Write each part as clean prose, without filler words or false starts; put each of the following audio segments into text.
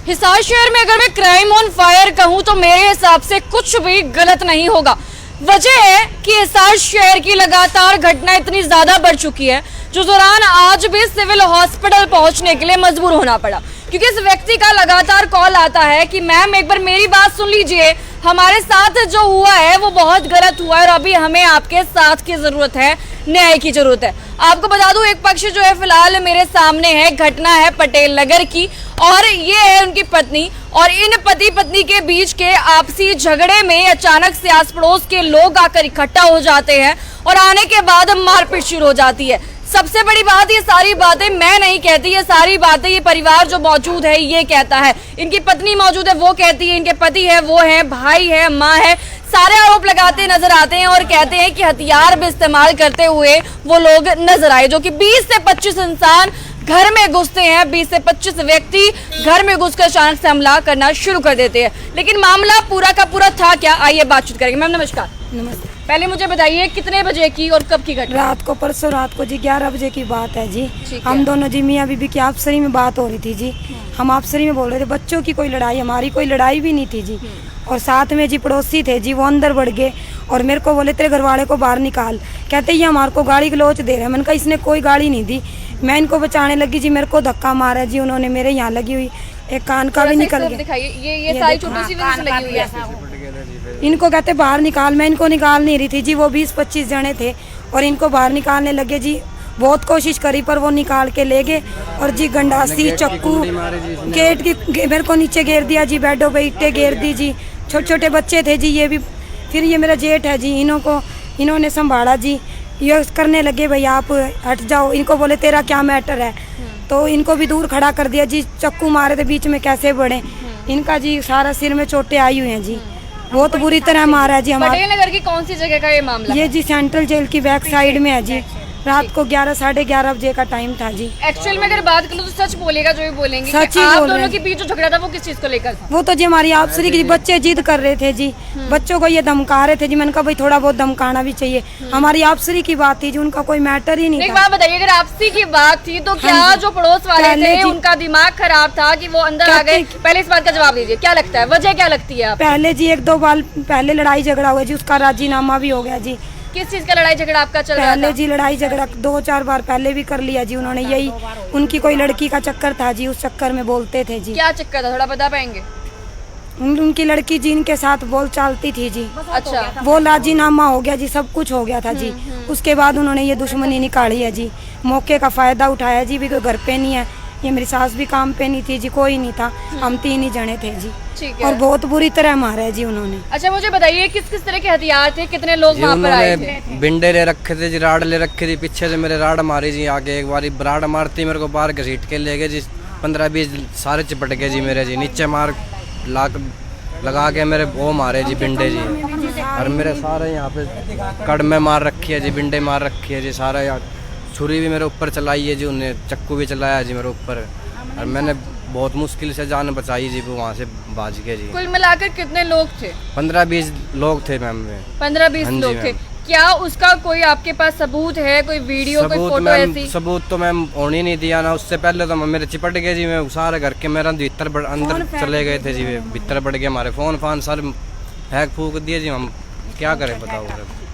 हिसार शहर में अगर मैं क्राइम ऑन फायर कहूं तो मेरे हिसाब से कुछ भी गलत नहीं होगा। वजह है कि हिसार शहर की लगातार घटना इतनी ज्यादा बढ़ चुकी है जो दौरान आज भी सिविल हॉस्पिटल पहुंचने के लिए मजबूर होना पड़ा, क्योंकि इस व्यक्ति का लगातार कॉल आता है कि मैम एक बार मेरी बात सुन लीजिए, हमारे साथ जो हुआ है वो बहुत गलत हुआ है और अभी हमें आपके साथ की जरूरत है, न्याय की जरूरत है। आपको बता दूं एक पक्ष जो है फिलहाल मेरे सामने है, घटना है पटेल नगर की और ये है उनकी पत्नी, और इन पति पत्नी के बीच के आपसी झगड़े में अचानक से आस पड़ोस के लोग आकर इकट्ठा हो जाते हैं और आने के बाद मारपीट शुरू हो जाती है। सबसे बड़ी बात, ये सारी बातें मैं नहीं कहती, ये सारी बातें ये परिवार जो मौजूद है ये कहता है। इनकी पत्नी मौजूद है वो कहती है, इनके पति है वो है, भाई है, माँ है, सारे आरोप लगाते नजर आते हैं और कहते हैं कि हथियार भी इस्तेमाल करते हुए वो लोग नजर आए, जो कि 20 से 25 इंसान घर में घुसते हैं, 20 से 25 व्यक्ति घर में घुसकर अचानक से हमला करना शुरू कर देते हैं। लेकिन मामला पूरा का पूरा था क्या, आइए बातचीत करेंगे। मैम नमस्कार। नमस्ते। पहले मुझे बताइए कितने बजे की और कब की घटना? रात को, परसों रात को जी 11 बजे की बात है जी। ठीक हम है। दोनों जी मियाँ बीबी की आपसरी में बात हो रही थी जी। हम आपसरी में बोल रहे थे, बच्चों की कोई लड़ाई, हमारी कोई लड़ाई भी नहीं थी जी। और साथ में जी पड़ोसी थे जी, वो अंदर बढ़ गए और मेरे को बोले तेरे घरवाले को बाहर निकाल। कहते ये हमारे को गाड़ी गलोच दे रहे हैं। मैंने कहा इसने कोई गाड़ी नहीं दी। मैं इनको बचाने लगी जी, मेरे को धक्का मारा जी उन्होंने, मेरे यहाँ लगी हुई एक कान का भी निकल गया। दिखाइए, ये सारी छोटी सी वजह से लगी हुई है। इनको कहते बाहर निकाल, मैं इनको निकाल नहीं रही थी जी। वो 20-25 जने थे और इनको बाहर निकालने लगे जी। बहुत कोशिश करी पर वो निकाल के ले गए और जी गंडासी चाकू गेट की मेरे को नीचे घेर दिया जी, बेडों पे ईंटें घेर दी जी। छोटे छोटे बच्चे थे जी, ये भी। फिर ये मेरा जेठ है जी, इन्होंने संभाला जी। ये करने लगे भाई आप हट जाओ, इनको बोले तेरा क्या मैटर है, तो इनको भी दूर खड़ा कर दिया जी। चक्कू मारे थे, बीच में कैसे बढ़े। इनका जी सारा सिर में चोटें आई हुई हैं जी, बहुत बुरी तरह मारा है जी। हमारे पटेल नगर की कौन सी जगह का ये मामला? ये जी सेंट्रल जेल की बैक साइड में है जी। रात को 11 साढ़े 11 बजे का टाइम था जी। एक्चुअल में अगर बात करूँ तो सच बोलेगा जो भी बोलेंगे, सच कि ही आप बोल रहे दोनों हैं। के बीच जो झगड़ा था वो किस चीज को लेकर था? वो तो जी हमारी आपसरी की बच्चे जिद कर रहे थे जी, बच्चों को ये धमका रहे थे जी। मैंने कहा भाई थोड़ा बहुत धमकाना भी चाहिए, हमारी आपसरी की बात थी जी, उनका कोई मैटर ही नहीं एक था। बात बताइए, अगर आपसी की बात थी तो क्या हाँ जी। जो पड़ोस वाले पहले थे जी- उनका दिमाग खराब था कि वो अंदर आ गए? पहले इस बात का जवाब दीजिए, क्या लगता है, वजह क्या लगती है आप? पहले जी 1-2 बार पहले लड़ाई झगड़ा हुआ जी, उसका राजीनामा भी हो गया जी। किस चीज का लड़ाई झगड़ा आपका चल रहा पहले था? जी लड़ाई झगड़ा 2-4 बार पहले भी कर लिया जी उन्होंने। यही उनकी कोई लड़की का चक्कर था जी, उस चक्कर में बोलते थे जी। क्या चक्कर था, थोड़ा बता पाएंगे? उनकी लड़की जी इनके साथ बोल चालती थी जी। अच्छा, वो राजीनामा हो गया जी, सब कुछ हो गया था जी। उसके बाद उन्होंने ये दुश्मनी निकाली है जी, मौके का फायदा उठाया जी। भी कोई घर पे नहीं है, ये मेरी सास भी काम पे नहीं थी जी, कोई नहीं था, हम 3 ही जने थे जी। ठीक है। और बहुत बुरी तरह मारा है जी उन्होंने। अच्छा मुझे बताइए किस किस तरह के हथियार थे, कितने लोग वहाँ पर आए थे? बिंडे ले रखे थे जी, राड ले रखी थी, पीछे से मेरे राड मारी जी। आगे एक बारी राड मारती मेरे को बाहर घसीट के ले गए जी। 15-20 सारे चिपट गए जी मेरे जी, नीचे मार लगा के मेरे वो मारे जी बिंडे जी। और मेरे सारे यहाँ पे कड़ में मार रखी है जी, बिंडे मार रखी है जी सारा। यहाँ छुरी भी मेरे ऊपर चलाई है जी, उन्हें चक्कू भी चलाया जी मेरे ऊपर। और मैंने बहुत मुश्किल से जान बचाई जी, वो वहाँ से भाज के जी। कुल मिलाकर कितने लोग थे? 15-20 लोग थे मैम। 15-20 हाँ जी, लोग थे। मैम। क्या उसका कोई आपके पास सबूत है, कोई वीडियो, कोई सबूत फोटो मैम, ऐसी? सबूत तो मैम होने नहीं दिया ना। उससे पहले तो मेरे चिपट गए जी, मैं सारे घर के मेरा भीतर अंदर चले गए थे जी, भीतर बढ़ गए हमारे फोन फान सर फेंक फूक दिए जी। हम क्या करें बताओ।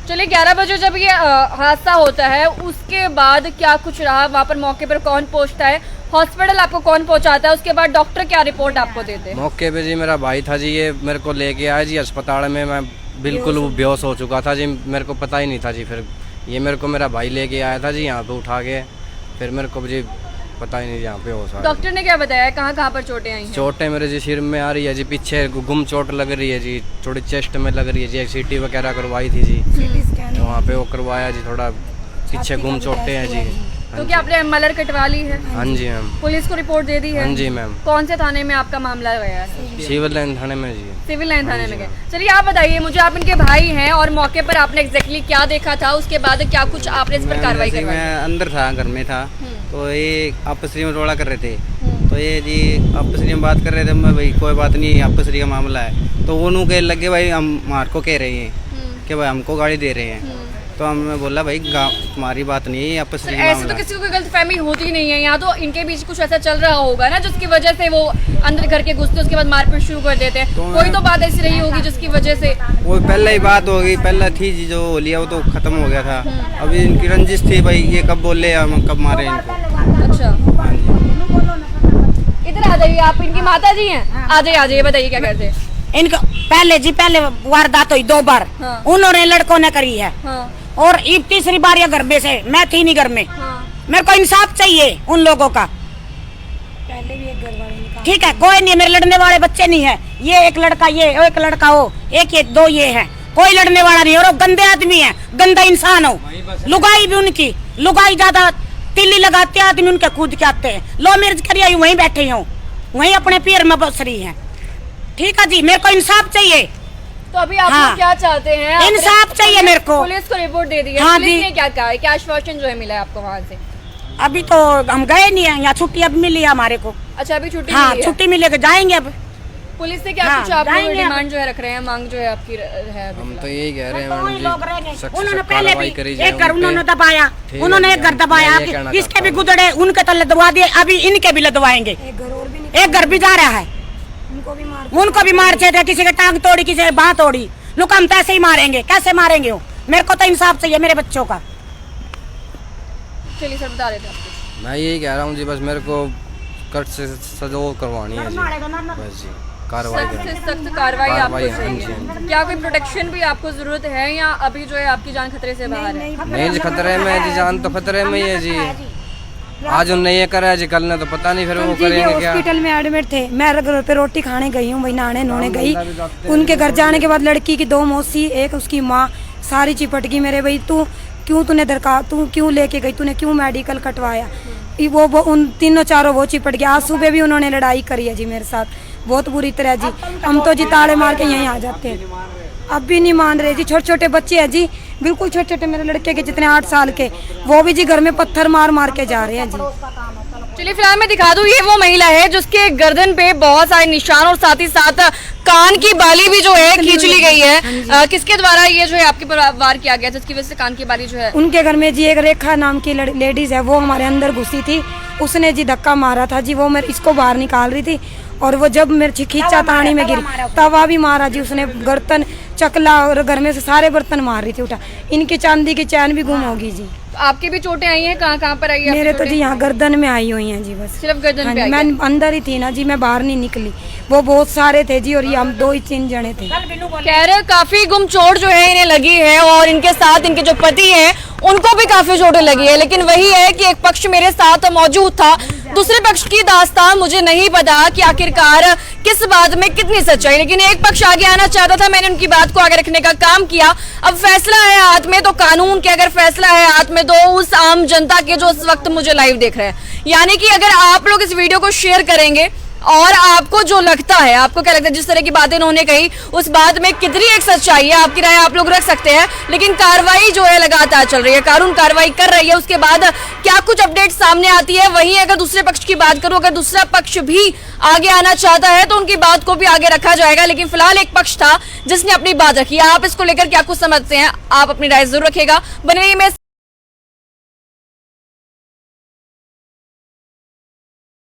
चलिए 11 बजे जब ये हादसा होता है उसके बाद क्या कुछ रहा, वहाँ पर मौके पर कौन पहुँचता है, हॉस्पिटल आपको कौन पहुँचाता है, उसके बाद डॉक्टर क्या रिपोर्ट आपको देते हैं? मौके पे जी मेरा भाई था जी, ये मेरे को लेके आया जी अस्पताल में। मैं बिल्कुल वो बेहोश हो चुका था जी, मेरे को पता ही नहीं था जी। फिर ये मेरे को मेरा भाई लेके आया था जी यहाँ पे उठा के। फिर मेरे को जी पता ही नहीं यहाँ पे हो सकता। डॉक्टर ने क्या बताया, कहाँ कहाँ पर चोटें आई हैं? चोटें मेरे जी सिर में आ रही है जी, पीछे गुम चोट लग रही है जी, थोड़ी चेस्ट में लग रही है जी। एक सीटी वगैरह करवाई थी जी, वहाँ पे वो करवाया जी। थोड़ा पीछे गुम चोटें हैं जी। तो क्या आपने MLR कटवा ली है? हाँ जी मैम। पुलिस को रिपोर्ट दे दी है? हाँ जी मैम। कौन से थाने में आपका मामला गया है? सिविल लाइन थाने में जी। सिविल लाइन थाने में गए। चलिए आप बताइए मुझे, आप इनके भाई हैं और मौके पर आपने एग्जैक्टली क्या देखा था, उसके बाद क्या कुछ आपने इस पर कार्रवाई करवाई? मैं अंदर था, घर में था, तो ये आपसरी में रोड़ा कर रहे थे। तो ये जी आपसरी में बात कर रहे थे, मैं भाई कोई बात नहीं, आपसरी का मामला है। तो वो नू कह लगे भाई हम मार को कह रहे हैं कि भाई हमको गाड़ी दे रहे हैं। तो हमने बोला भाई तुम्हारी बात नहीं है, आपस में ऐसे तो किसी को कोई गलतफहमी होती नहीं है, यहाँ तो इनके बीच कुछ ऐसा चल रहा होगा ना जिसकी वजह से वो अंदर घर के घुसते उसके बाद मारपीट शुरू कर देते हैं। कोई तो बात ऐसी रही होगी जिसकी वजह से। वो पहले ही बात होगी, पहले थी जी जो हो लिया वो तो खत्म हो गया था। अभी इनकी रंजिश थी भाई, ये कब बोले हम कब मारे इनको। अच्छा, हाँ जी। इधर आ जाइए, आप इनकी माता जी हैं। आ जाइए, बताइए क्या करते हैं। इनको पहले वारदात हुई 2 बार। हाँ। उन्होंने लड़कों ने करी है। हाँ, और ये तीसरी बार या घर में से मैं थी नहीं घर में। हाँ। मेरे को इंसाफ चाहिए उन लोगों का। पहले भी एक घर वाले निकाल ठीक है, कोई नहीं, मेरे लड़ने वाले बच्चे नहीं है। ये एक लड़का, ये एक लड़का, वो एक ये 2 ये है, कोई लड़ने वाला नहीं। और वो गंदे आदमी है, गंदा इंसान हो। लुगाई भी उनकी, लुगाई ज्यादा तिल्ली लगाते आदमी उनके कूद के आते हैं। लो मेरी करी आई वहीं बैठे हो, वहीं अपने पैर में बस रही है। ठीक है जी, मेरे को इंसाफ चाहिए। तो अभी आप हाँ। लोग क्या चाहते हैं? आपने इंसाफ चाहिए मेरे को। पुलिस को रिपोर्ट दे दी है। हाँ पुलिस जी। ने क्या कहा है? क्या आश्वासन जो है मिला है आपको वहाँ से? अभी तो हम गए नहीं है, यहाँ छुट्टी अब मिली है हमारे को। अच्छा, अभी छुट्टी हाँ, मिली है। छुट्टी मिलेगी, जाएंगे अब। पुलिस से क्या हाँ, कुछ आप लोग जाएंगे अब। डिमांड जो है रख रहे हैं, मांग जो है आपकी है अभी? हम तो यही कह रहे हैं वही मैडम लोग रह जी, गए। सख्त से उन्होंने सख्त पहले कार्रवाई भी करी जाए एक घर उन पे। उन्होंने दबाया, ठीक है उन्होंने जी, एक घर मैं दबाया, ये कहना इसके चाहता भी हूँ। गुदड़े उनके तले दबा दिए, अभी इनके भी लदवाएंगे। एक घर और भी निकाल, एक घर भी जा रहा है, उनको भी मार थे, किसी के टांग तोड़ी, किसी के बाह तोड़ी। लोग हम तो ऐसे ही मारेंगे, कैसे मारेंगे वो? मेरे को तो इंसाफ चाहिए मेरे बच्चों का। चलिए सर, बता रहे थे आपको। मैं यही कह रहा हूँ जी, बस मेरे को कट से सजा करवानी है जी, बस जी, कार्रवाई सख्त से करनी सख्त कार्रवाई आपको कार्रवाई, हाँ चाहिए। जी, हाँ क्या कोई प्रोटेक्शन भी आपको जरूरत है या अभी जो है आपकी जान खतरे से बाहर है? नहीं जी, खतरे में है जी, जान तो खतरे में ही है जी। आज उन्होंने ये करा है जी, कल ने तो पता नहीं फिर वो जी, ये करेंगे क्या। हॉस्पिटल में एडमिट थे। मैं घर पे रोटी खाने गई हूँ, वही नहाने नोने गई। उनके घर जाने के बाद लड़की की 2 मौसी, एक उसकी माँ, सारी चिपट गई मेरे। भाई तू क्यों लेके गई, तूने क्यों मेडिकल कटवाया? वो उन तीनों चारों वो चिपट गया। आज सुबह भी उन्होंने लड़ाई करी है जी मेरे साथ, बहुत बुरी तरह जी। हम तो जी ताले मार के यहीं आ जाते हैं। अब भी नहीं मान रहे जी। छोटे छोटे बच्चे हैं जी, बिल्कुल छोटे छोटे, मेरे लड़के के जितने 8 साल के, वो भी जी घर में पत्थर मार मार के जा रहे हैं जी। चलिए फिलहाल मैं दिखा दूं, ये वो महिला है जिसके गर्दन पे बहुत सारे निशान और साथ ही साथ कान की बाली भी जो है खींच ली गई है। किसके द्वारा ये जो है आपके पर वार किया गया जिसकी वजह से कान की बाली जो है? उनके घर में जी एक रेखा नाम की लेडीज है, वो हमारे अंदर घुसी थी। उसने जी धक्का मारा था जी, वो मेरे इसको बाहर निकाल रही थी। और वो जब मेरे खींचा तानी में गिरी, तवा भी मारा जी उसने, बर्तन चकला और घर में से सारे बर्तन मार रही थी उठा। इनकी चांदी की चैन भी गुम होगी जी। आपकी भी चोटें आई हैं? कहाँ पर आई है? मेरे तो जी यहाँ गर्दन में आई हुई हैं जी, बस सिर्फ गर्दन हाँ पे जी, आई मैं है? अंदर ही थी ना जी, मैं बाहर नहीं निकली। वो बहुत सारे थे जी, और ये हम 2-3 जने थे। खैर काफी गुम चोट जो है इन्हें लगी है और इनके साथ इनके जो पति हैं उनको भी काफी चोटें लगी है। लेकिन वही है कि एक पक्ष मेरे साथ मौजूद था, दूसरे पक्ष की दास्तान मुझे नहीं पता कि आखिरकार किस बात में कितनी सच्चाई। लेकिन एक पक्ष आगे आना चाहता था, मैंने उनकी बात को आगे रखने का काम किया। अब फैसला है हाथ में तो कानून के, अगर फैसला है हाथ में तो उस आम जनता के जो इस वक्त मुझे लाइव देख रहे हैं। यानी कि अगर आप लोग इस वीडियो को शेयर करेंगे और आपको जो लगता है, आपको क्या लगता है जिस तरह की बातें उन्होंने कही, उस बात में कितनी एक सच्चाई है, आपकी राय आप लोग रख सकते हैं। लेकिन कार्रवाई जो है लगातार चल रही है, कानून कार्रवाई कर रही है। उसके बाद क्या कुछ अपडेट सामने आती है, वहीं अगर दूसरे पक्ष की बात करूं, अगर दूसरा पक्ष भी आगे आना चाहता है तो उनकी बात को भी आगे रखा जाएगा। लेकिन फिलहाल एक पक्ष था जिसने अपनी बात रखी। आप इसको लेकर क्या कुछ समझते हैं, आप अपनी राय जरूर रखेगा। बने रहिए।